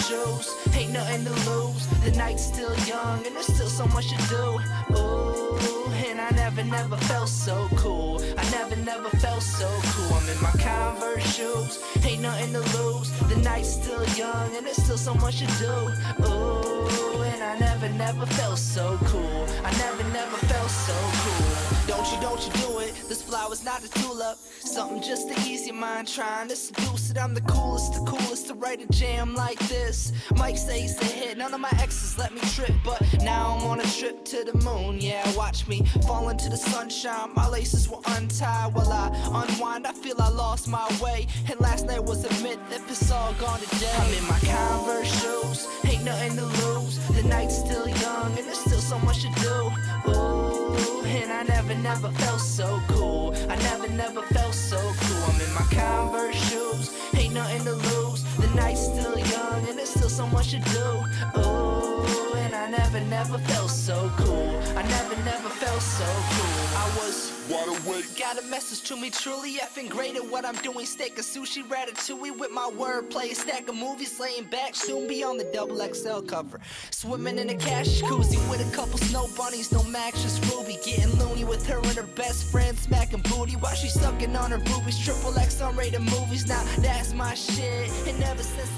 shoes, ain't nothing to lose. The night's still young and there's still so much to do. Ooh, and I never felt so cool. I never felt so cool. I'm in my Converse shoes, ain't nothing to lose. The night's still young and there's still so much to do. Ooh, and I never felt so cool. I never felt so cool. Don't you do it. This flower's not a tulip. Something just to ease your mind, trying to seduce it. I'm the coolest to write a jam like this. Mike says the hit, none of my exes let me trip, but now I'm on a trip to the moon. Yeah, watch me fall into the sunshine. My laces will untie while I unwind. I feel I lost my way, and last night was a myth. If it's all gone today, I'm in my Converse shoes, ain't nothing to lose. The night's still young and there's still so much to do. Ooh, and I never felt so cool. I never felt so cool. I'm in my Converse shoes, ain't nothing to lose. The night's still young and there's still so much to do. Ooh, and I never felt so cool. I never felt so cool. I was wide awake. Got a message to me, truly effing great at what I'm doing. Steak and sushi, ratatouille with my wordplay. A stack of movies laying back, soon be on the XXL cover. Swimming in a cash jacuzzi with a couple snow bunnies, no Max, just Ruby. Getting loony with her and her best friend, smacking booty while she sucking on her boobies. XXX unrated movies, now that's my shit. And ever since